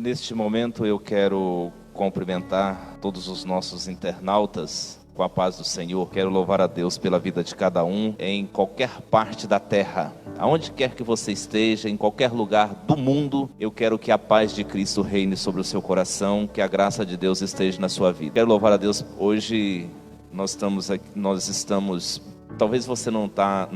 Neste momento eu quero cumprimentar todos os nossos internautas com a paz do Senhor. Quero louvar a Deus pela vida de cada um em qualquer parte da terra. Aonde quer que você esteja, em qualquer lugar do mundo, eu quero que a paz de Cristo reine sobre o seu coração, que a graça de Deus esteja na sua vida. Quero louvar a Deus. Hoje nós estamos, talvez você não está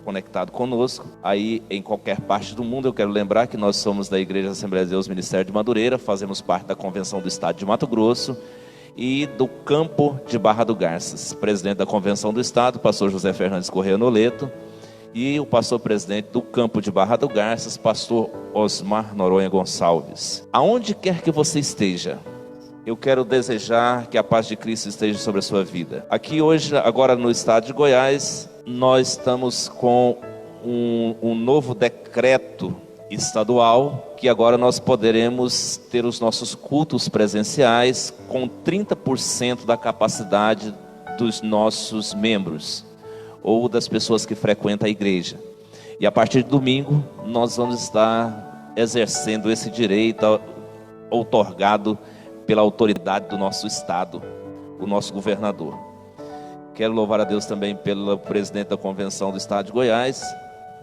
conectado conosco aí em qualquer parte do mundo. Eu quero lembrar que nós somos da Igreja Assembleia de Deus Ministério de Madureira, fazemos parte da Convenção do Estado de Mato Grosso e do Campo de Barra do Garças. Presidente da Convenção do Estado, pastor José Fernandes Correia Noleto, e o pastor presidente do Campo de Barra do Garças, pastor Osmar Noronha Gonçalves. Aonde quer que você esteja, eu quero desejar que a paz de Cristo esteja sobre a sua vida. Aqui hoje, agora no estado de Goiás, nós estamos com um novo decreto estadual, que agora nós poderemos ter os nossos cultos presenciais com 30% da capacidade dos nossos membros, ou das pessoas que frequentam a igreja. E a partir de domingo, nós vamos estar exercendo esse direito outorgado pela autoridade do nosso estado, o nosso governador. Quero louvar a Deus também pelo presidente da Convenção do Estado de Goiás,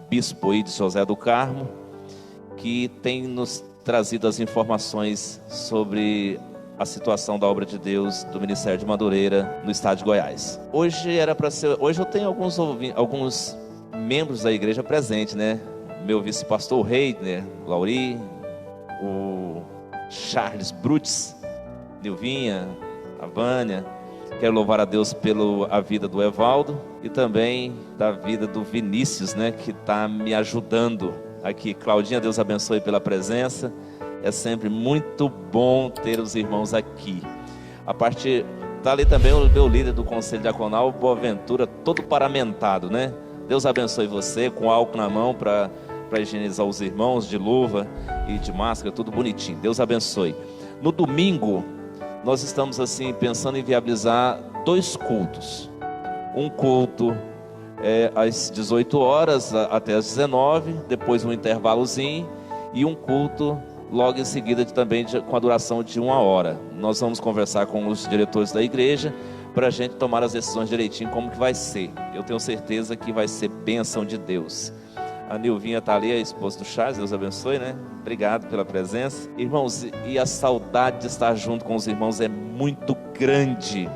Bispo Ides José do Carmo, que tem nos trazido as informações sobre a situação da obra de Deus do Ministério de Madureira no Estado de Goiás. Hoje eu tenho alguns membros da igreja presentes, né? Meu vice-pastor Reidner, Lauri, o Charles Brutes, Nilvinha, a Vânia. Quero louvar a Deus pela vida do Evaldo e também da vida do Vinícius, né, que está me ajudando aqui. Claudinha, Deus abençoe pela presença. É sempre muito bom ter os irmãos aqui. Está ali também o meu líder do Conselho Diaconal, Boaventura, todo paramentado, né? Deus abençoe você, com álcool na mão para higienizar os irmãos, de luva e de máscara, tudo bonitinho. Deus abençoe. No domingo, nós estamos assim pensando em viabilizar 2 cultos. Um culto às 18 horas até às 19, depois um intervalozinho, e um culto logo em seguida também com a duração de 1 hora. Nós vamos conversar com os diretores da igreja para a gente tomar as decisões direitinho como que vai ser. Eu tenho certeza que vai ser bênção de Deus. A Nilvinha está ali, a esposa do Charles, Deus abençoe, né? Obrigado pela presença. Irmãos, e a saudade de estar junto com os irmãos é muito grande.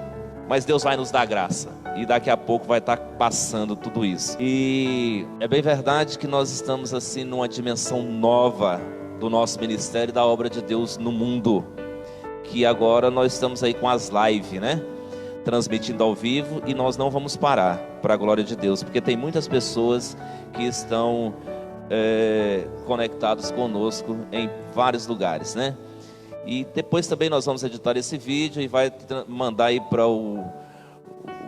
Mas Deus vai nos dar graça. E daqui a pouco vai estar passando tudo isso. E é bem verdade que nós estamos assim numa dimensão nova do nosso ministério e da obra de Deus no mundo. Que agora nós estamos aí com as lives, né? Transmitindo ao vivo, e nós não vamos parar, para a glória de Deus, porque tem muitas pessoas que estão conectados conosco em vários lugares, né? E depois também nós vamos editar esse vídeo e vai mandar aí para o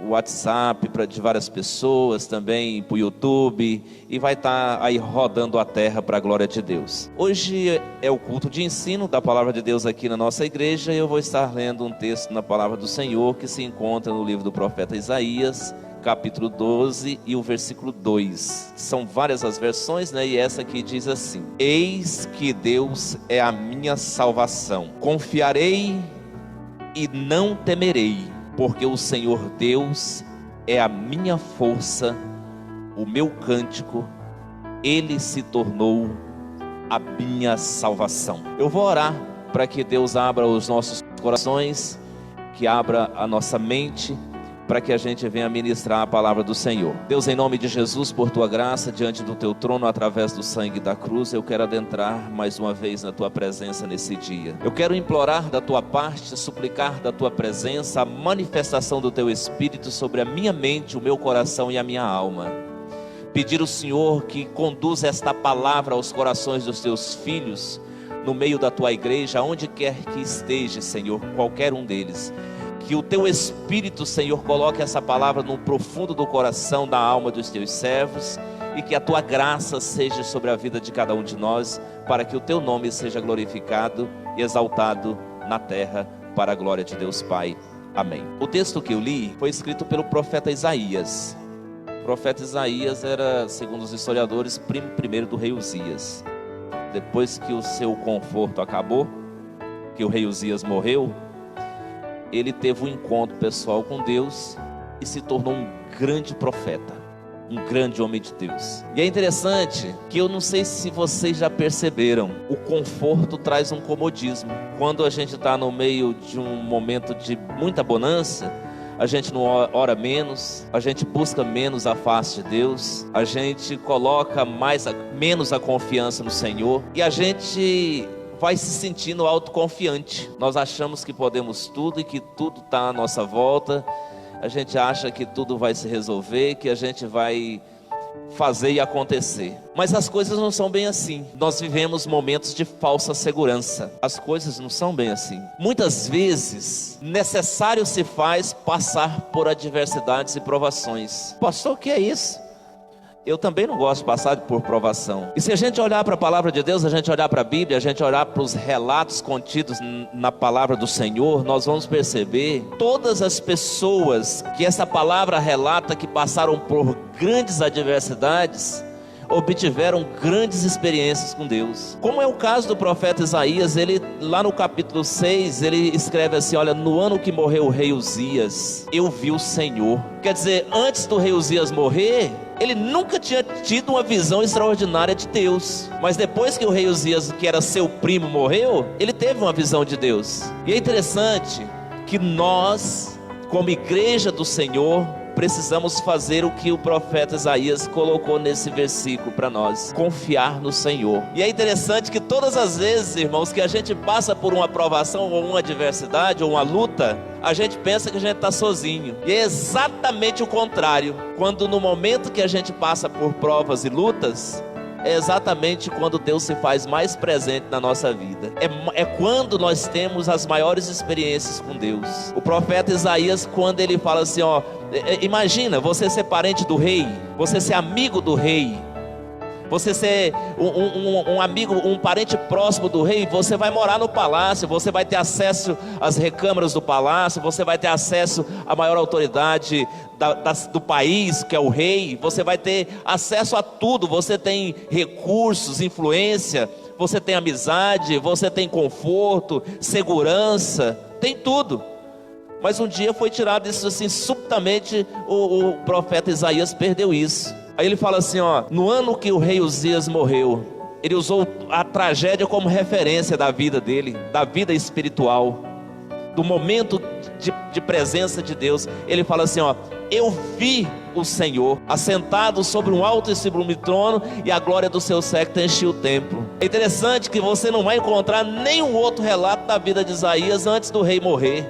WhatsApp de várias pessoas, também para o YouTube, e vai estar aí rodando a terra para a glória de Deus. Hoje é o culto de ensino da palavra de Deus aqui na nossa igreja, e eu vou estar lendo um texto na palavra do Senhor que se encontra no livro do profeta Isaías, capítulo 12 e o versículo 2. São várias as versões, né? E essa aqui diz assim: Eis que Deus é a minha salvação, confiarei e não temerei, porque o Senhor Deus é a minha força, o meu cântico, Ele se tornou a minha salvação. Eu vou orar para que Deus abra os nossos corações, que abra a nossa mente, para que a gente venha ministrar a palavra do Senhor. Deus, em nome de Jesus, por Tua graça, diante do Teu trono, através do sangue da cruz, eu quero adentrar mais uma vez na Tua presença nesse dia. Eu quero implorar da Tua parte, suplicar da Tua presença, a manifestação do Teu Espírito sobre a minha mente, o meu coração e a minha alma. Pedir ao Senhor que conduza esta palavra aos corações dos Teus filhos, no meio da Tua igreja, aonde quer que esteja, Senhor, qualquer um deles. Que o Teu Espírito, Senhor, coloque essa palavra no profundo do coração, da alma dos Teus servos, e que a Tua graça seja sobre a vida de cada um de nós, para que o Teu nome seja glorificado e exaltado na terra, para a glória de Deus Pai. Amém. O texto que eu li foi escrito pelo profeta Isaías. O profeta Isaías era, segundo os historiadores, primo primeiro do rei Uzias. depois que o seu conforto acabou, que o rei Uzias morreu, ele teve um encontro pessoal com Deus e se tornou um grande profeta, um grande homem de Deus. E é interessante que eu não sei se vocês já perceberam, o conforto traz um comodismo. Quando a gente está no meio de um momento de muita bonança, a gente não ora menos, a gente busca menos a face de Deus, a gente coloca menos a confiança no Senhor, e a gente vai se sentindo autoconfiante. Nós achamos que podemos tudo e que tudo está à nossa volta. A gente acha que tudo vai se resolver, que a gente vai fazer e acontecer. Mas as coisas não são bem assim. Nós vivemos momentos de falsa segurança. As coisas não são bem assim. Muitas vezes, necessário se faz passar por adversidades e provações. Pastor, o que é isso? Eu também não gosto de passar por provação. E se a gente olhar para a palavra de Deus, a gente olhar para a Bíblia, a gente olhar para os relatos contidos na palavra do Senhor, nós vamos perceber todas as pessoas que essa palavra relata que passaram por grandes adversidades, obtiveram grandes experiências com Deus. Como é o caso do profeta Isaías, ele lá no capítulo 6, ele escreve assim: olha, no ano que morreu o rei Uzias, eu vi o Senhor. Quer dizer, antes do rei Uzias morrer, ele nunca tinha tido uma visão extraordinária de Deus. Mas depois que o rei Uzias, que era seu primo, morreu, ele teve uma visão de Deus. E é interessante que nós, como igreja do Senhor, precisamos fazer o que o profeta Isaías colocou nesse versículo para nós: confiar no Senhor. E é interessante que todas as vezes, irmãos, que a gente passa por uma provação ou uma adversidade ou uma luta, a gente pensa que a gente está sozinho. E é exatamente o contrário. Quando no momento que a gente passa por provas e lutas, é exatamente quando Deus se faz mais presente na nossa vida. É quando nós temos as maiores experiências com Deus. O profeta Isaías, quando ele fala assim, ó, imagina você ser parente do rei, você ser amigo do rei, você ser um amigo, um parente próximo do rei, você vai morar no palácio, você vai ter acesso às recâmaras do palácio, você vai ter acesso à maior autoridade do país, que é o rei, você vai ter acesso a tudo, você tem recursos, influência, você tem amizade, você tem conforto, segurança, tem tudo. Mas um dia foi tirado isso assim, subitamente o profeta Isaías perdeu isso. Aí ele fala assim, ó, no ano que o rei Uzias morreu, ele usou a tragédia como referência da vida dele, da vida espiritual, do momento de presença de Deus. Ele fala assim, ó, eu vi o Senhor assentado sobre um alto e sublime trono, e a glória do seu séquito enchia o templo. É interessante que você não vai encontrar nenhum outro relato da vida de Isaías antes do rei morrer.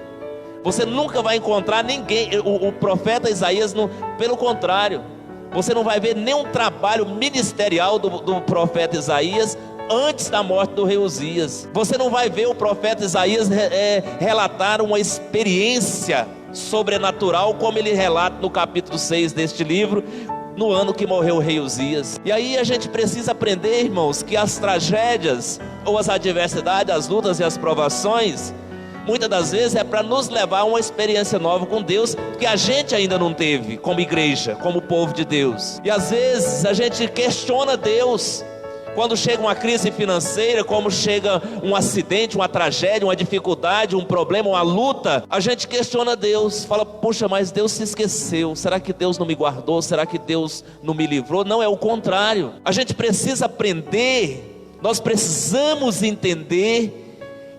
Você nunca vai encontrar ninguém, o profeta Isaías, pelo contrário, você não vai ver nenhum trabalho ministerial do profeta Isaías antes da morte do rei Uzias. Você não vai ver o profeta Isaías relatar uma experiência sobrenatural como ele relata no capítulo 6 deste livro, no ano que morreu o rei Uzias. E aí a gente precisa aprender, irmãos, que as tragédias ou as adversidades, as lutas e as provações, muitas das vezes é para nos levar a uma experiência nova com Deus, que a gente ainda não teve como igreja, como povo de Deus. E às vezes a gente questiona Deus quando chega uma crise financeira, como chega um acidente, uma tragédia, uma dificuldade, um problema, uma luta. A gente questiona Deus, fala, puxa, mas Deus se esqueceu, será que Deus não me guardou, será que Deus não me livrou? Não, é o contrário. A gente precisa aprender, nós precisamos entender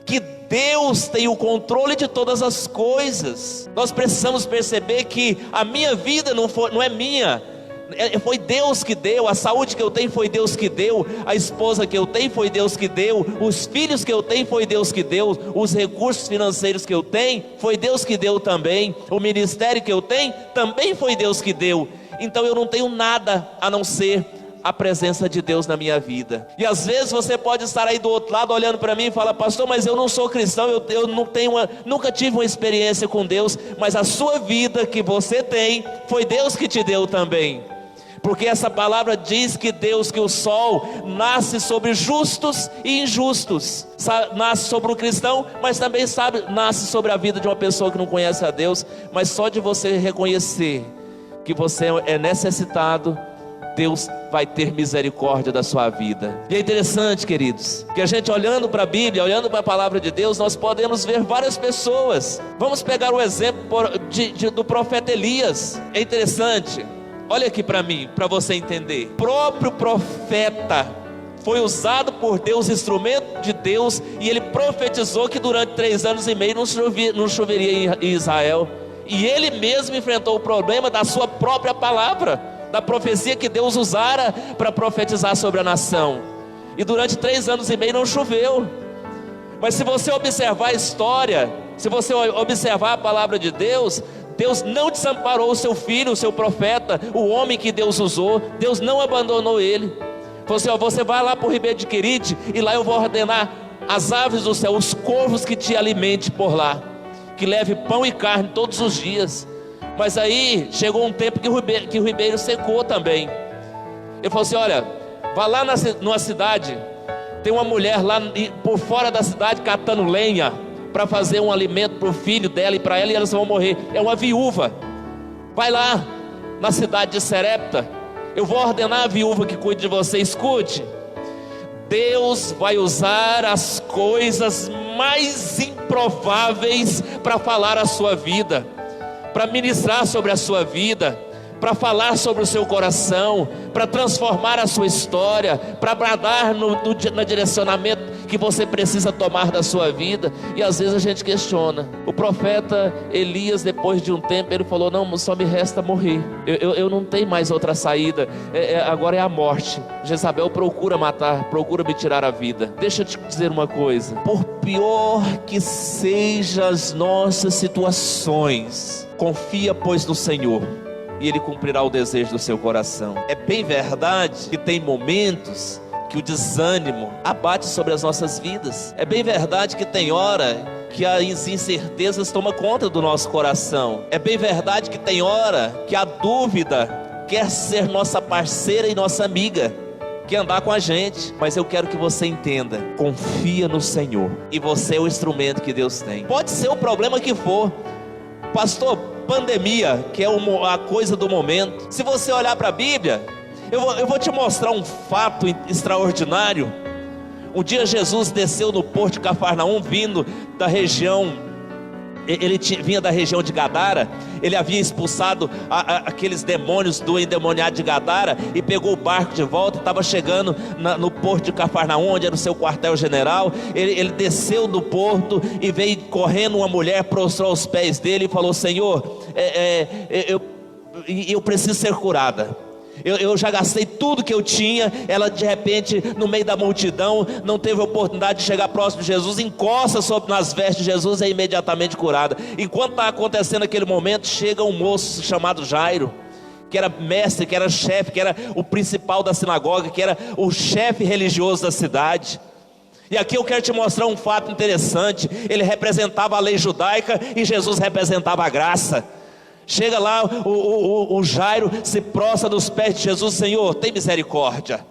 que Deus tem o controle de todas as coisas. Nós precisamos perceber que a minha vida não é minha, foi Deus que deu. A saúde que eu tenho foi Deus que deu, a esposa que eu tenho foi Deus que deu, os filhos que eu tenho foi Deus que deu, os recursos financeiros que eu tenho foi Deus que deu também, o ministério que eu tenho também foi Deus que deu. Então eu não tenho nada a não ser a presença de Deus na minha vida. E às vezes você pode estar aí do outro lado olhando para mim e falar, pastor, mas eu não sou cristão, eu não tenho nunca tive uma experiência com Deus. Mas a sua vida que você tem, foi Deus que te deu também. Porque essa palavra diz que Deus, que o sol nasce sobre justos e injustos, nasce sobre o cristão, mas também nasce sobre a vida de uma pessoa que não conhece a Deus. Mas só de você reconhecer que você é necessitado, Deus vai ter misericórdia da sua vida. E é interessante, queridos, que a gente olhando para a Bíblia, olhando para a palavra de Deus, nós podemos ver várias pessoas. Vamos pegar o exemplo do profeta Elias. É interessante, olha aqui para mim, para você entender. O próprio profeta foi usado por Deus, instrumento de Deus, e ele profetizou que durante 3 anos e meio não choveria em Israel. E ele mesmo enfrentou o problema da sua própria palavra, da profecia que Deus usara para profetizar sobre a nação. E durante 3 anos e meio não choveu. Mas se você observar a história, se você observar a palavra de Deus, Deus não desamparou o seu filho, o seu profeta, o homem que Deus usou. Deus não abandonou ele. Falou assim, ó, você vai lá para o Ribeiro de Querite, e lá eu vou ordenar as aves do céu, os corvos que te alimente por lá, que leve pão e carne todos os dias. Mas aí chegou um tempo que o ribeiro secou também. Ele falou assim, olha, vá lá numa cidade, tem uma mulher lá por fora da cidade catando lenha para fazer um alimento para o filho dela e para ela, e elas vão morrer. É uma viúva. Vai lá na cidade de Serepta, eu vou ordenar a viúva que cuide de você. Escute, Deus vai usar as coisas mais improváveis para falar a sua vida, para ministrar sobre a sua vida, para falar sobre o seu coração, para transformar a sua história, para bradar no direcionamento que você precisa tomar da sua vida. E às vezes a gente questiona. O profeta Elias, depois de um tempo, ele falou, não, só me resta morrer, eu não tenho mais outra saída, agora é a morte. Jezabel procura matar, procura me tirar a vida. Deixa eu te dizer uma coisa, por pior que sejam as nossas situações, confia pois no Senhor, e Ele cumprirá o desejo do seu coração. É bem verdade que tem momentos que o desânimo abate sobre as nossas vidas. É bem verdade que tem hora que as incertezas tomam conta do nosso coração. É bem verdade que tem hora que a dúvida quer ser nossa parceira e nossa amiga, quer andar com a gente. Mas eu quero que você entenda, confia no Senhor, e você é o instrumento que Deus tem. Pode ser o problema que for, pastor, pandemia, que é a coisa do momento. Se você olhar para a Bíblia, eu vou te mostrar um fato extraordinário. Um dia Jesus desceu no porto de Cafarnaum, vindo da região, ele vinha da região de Gadara. Ele havia expulsado aqueles demônios do endemoniado de Gadara, e pegou o barco de volta, estava chegando no porto de Cafarnaum, onde era o seu quartel-general. Ele desceu do porto e veio correndo uma mulher, prostrou aos pés dele e falou, Senhor, eu preciso ser curada. Eu já gastei tudo que eu tinha. Ela de repente, no meio da multidão, não teve oportunidade de chegar próximo de Jesus, encosta nas vestes de Jesus, é imediatamente curada. Enquanto está acontecendo aquele momento, chega um moço chamado Jairo, que era mestre, que era chefe, que era o principal da sinagoga, que era o chefe religioso da cidade. E aqui eu quero te mostrar um fato interessante. Ele representava a lei judaica e Jesus representava a graça. Chega lá, o Jairo se prostra nos pés de Jesus, Senhor, tem misericórdia.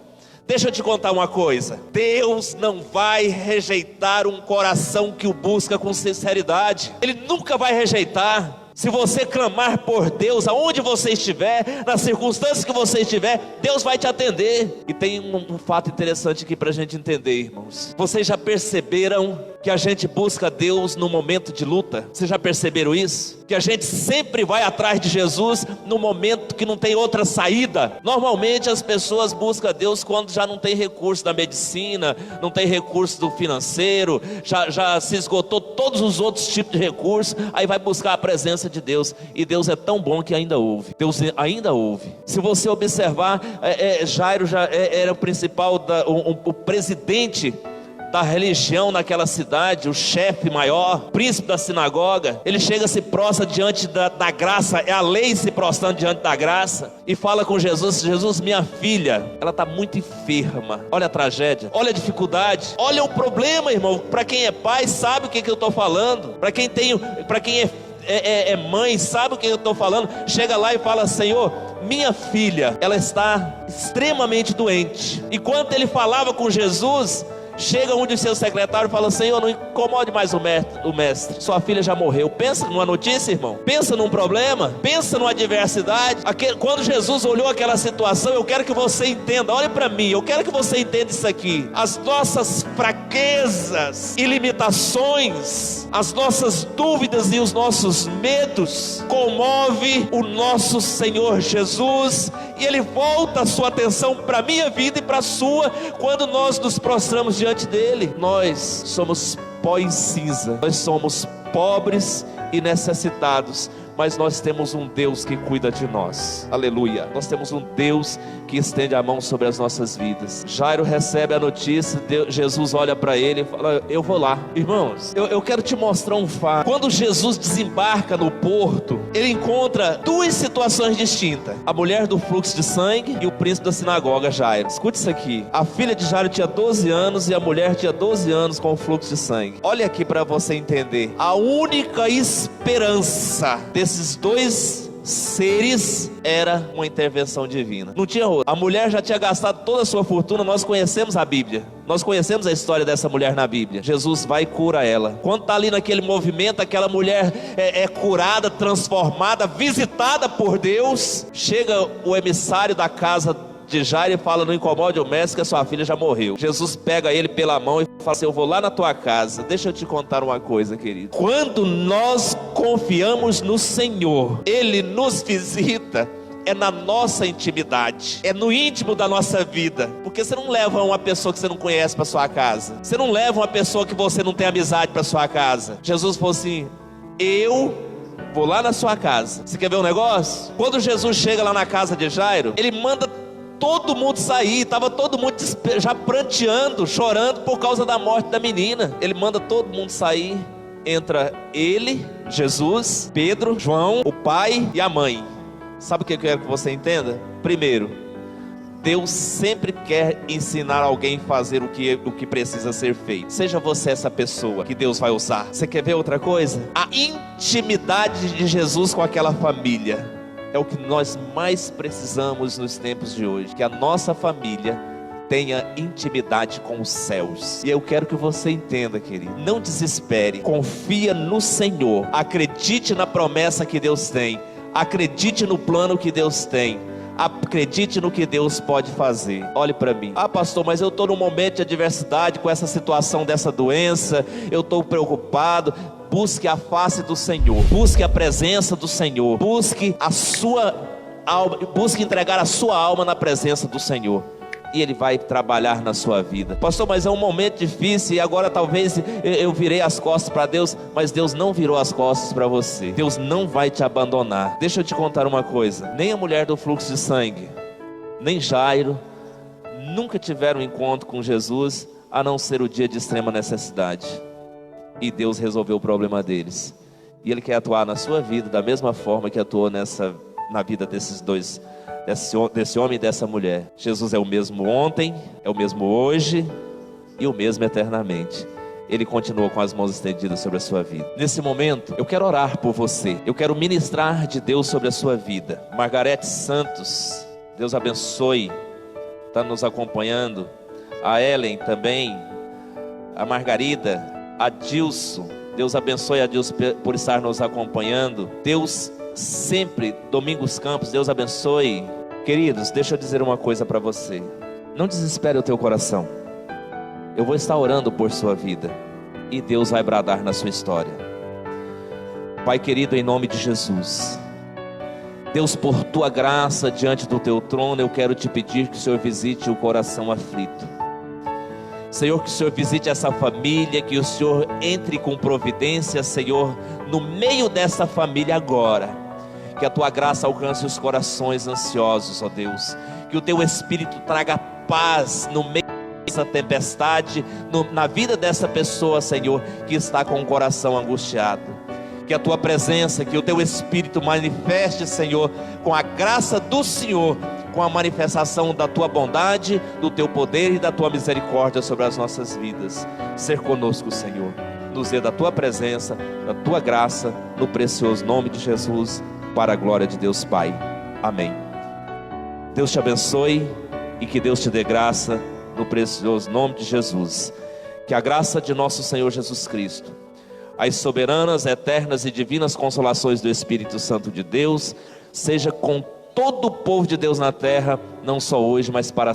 Deixa eu te contar uma coisa, Deus não vai rejeitar um coração que o busca com sinceridade. Ele nunca vai rejeitar. Se você clamar por Deus, aonde você estiver, nas circunstâncias que você estiver, Deus vai te atender. E tem um fato interessante aqui para a gente entender, irmãos. Vocês já perceberam que a gente busca Deus no momento de luta? Vocês já perceberam isso? Que a gente sempre vai atrás de Jesus no momento que não tem outra saída. Normalmente as pessoas buscam Deus quando já não tem recurso da medicina, não tem recurso do financeiro, já se esgotou todos os outros tipos de recursos, aí vai buscar a presença de Deus. E Deus é tão bom que ainda ouve. Deus ainda ouve. Se você observar, Jairo já era o principal, o presidente da religião naquela cidade, o chefe maior, príncipe da sinagoga. Ele chega, se prostra diante da graça, é a lei se prostrando diante da graça, e fala com Jesus, Jesus, minha filha, ela está muito enferma. Olha a tragédia, olha a dificuldade, olha o problema, irmão. Para quem é pai sabe o que eu estou falando, para quem é mãe sabe o que eu estou falando. Chega lá e fala, Senhor, minha filha, ela está extremamente doente. Enquanto ele falava com Jesus, Chega um de seus secretários e fala: Senhor, não incomode mais o mestre. Sua filha já morreu. Pensa numa notícia, irmão. Pensa num problema. Pensa numa adversidade. Quando Jesus olhou aquela situação, eu quero que você entenda. Olhe para mim, eu quero que você entenda isso aqui. As nossas fraquezas e limitações, as nossas dúvidas e os nossos medos comove o nosso Senhor Jesus, e Ele volta a sua atenção para a minha vida e para a sua, quando nós nos prostramos diante dEle. Nós somos pó e cinza, nós somos pobres e necessitados, mas nós temos um Deus que cuida de nós. Aleluia. Nós temos um Deus que estende a mão sobre as nossas vidas. Jairo recebe a notícia, Jesus olha para ele e fala: eu vou lá. Irmãos, eu quero te mostrar um fato. Quando Jesus desembarca no porto, ele encontra duas situações distintas: a mulher do fluxo de sangue e o príncipe da sinagoga, Jairo. Escute isso aqui: a filha de Jairo tinha 12 anos e a mulher tinha 12 anos com o fluxo de sangue. Olha aqui para você entender. A única esperança desses dois seres era uma intervenção divina. Não tinha outra. A mulher já tinha gastado toda a sua fortuna. Nós conhecemos a Bíblia, nós conhecemos a história dessa mulher na Bíblia. Jesus vai e cura ela. Quando está ali naquele movimento, aquela mulher é curada, transformada, visitada por Deus. Chega o emissário da casa de Jairo e fala: não incomode o mestre, que a sua filha já morreu. Jesus pega ele pela mão e fala assim: eu vou lá na tua casa. Deixa eu te contar uma coisa, querido. Quando nós confiamos no Senhor, Ele nos visita. É na nossa intimidade, é no íntimo da nossa vida. Porque você não leva uma pessoa que você não conhece para sua casa. Você não leva uma pessoa que você não tem amizade para sua casa. Jesus falou assim: eu vou lá na sua casa. Você quer ver um negócio? Quando Jesus chega lá na casa de Jairo, ele manda todo mundo sair. Estava todo mundo já pranteando, chorando por causa da morte da menina. Ele manda todo mundo sair. Entra ele, Jesus, Pedro, João, o pai e a mãe. Sabe o que eu quero que você entenda? Primeiro, Deus sempre quer ensinar alguém a fazer o que precisa ser feito. Seja você essa pessoa que Deus vai usar. Você quer ver outra coisa? A intimidade de Jesus com aquela família é o que nós mais precisamos nos tempos de hoje. Que a nossa família tenha intimidade com os céus. E eu quero que você entenda, querido, não desespere, confia no Senhor, acredite na promessa que Deus tem, acredite no plano que Deus tem, acredite no que Deus pode fazer. Olhe para mim: ah, pastor, mas eu estou num momento de adversidade com essa situação dessa doença, eu estou preocupado. Busque a face do Senhor, busque a presença do Senhor, busque a sua alma, busque entregar a sua alma na presença do Senhor, e Ele vai trabalhar na sua vida. Pastor, mas é um momento difícil e agora talvez eu virei as costas para Deus. Mas Deus não virou as costas para você. Deus não vai te abandonar. Deixa eu te contar uma coisa: nem a mulher do fluxo de sangue, nem Jairo nunca tiveram um encontro com Jesus, a não ser o dia de extrema necessidade. E Deus resolveu o problema deles. E Ele quer atuar na sua vida da mesma forma que atuou na vida desses dois, desse homem e dessa mulher. Jesus é o mesmo ontem, é o mesmo hoje e o mesmo eternamente. Ele continua com as mãos estendidas sobre a sua vida. Nesse momento, eu quero orar por você. Eu quero ministrar de Deus sobre a sua vida. Margarete Santos, Deus abençoe, está nos acompanhando. A Ellen também, a Margarida, a Dilson, Deus abençoe a Dilson por estar nos acompanhando. Deus sempre, Domingos Campos, Deus abençoe. Queridos, deixa eu dizer uma coisa para você: não desespere o teu coração. Eu vou estar orando por sua vida e Deus vai bradar na sua história. Pai querido, em nome de Jesus, Deus, por tua graça diante do teu trono, eu quero te pedir que o Senhor visite o coração aflito. Senhor, que o Senhor visite essa família, que o Senhor entre com providência, Senhor, no meio dessa família agora. Que a tua graça alcance os corações ansiosos, ó Deus. Que o teu Espírito traga paz no meio dessa tempestade, na vida dessa pessoa, Senhor, que está com o coração angustiado. Que a tua presença, que o teu Espírito manifeste, Senhor, com a graça do Senhor, com a manifestação da tua bondade, do teu poder e da tua misericórdia sobre as nossas vidas. Ser conosco, Senhor, nos dê da tua presença, da tua graça, no precioso nome de Jesus, para a glória de Deus Pai. Amém. Deus te abençoe e que Deus te dê graça, no precioso nome de Jesus. Que a graça de nosso Senhor Jesus Cristo, as soberanas, eternas e divinas consolações do Espírito Santo de Deus, seja com todo o povo de Deus na terra, não só hoje, mas para sempre.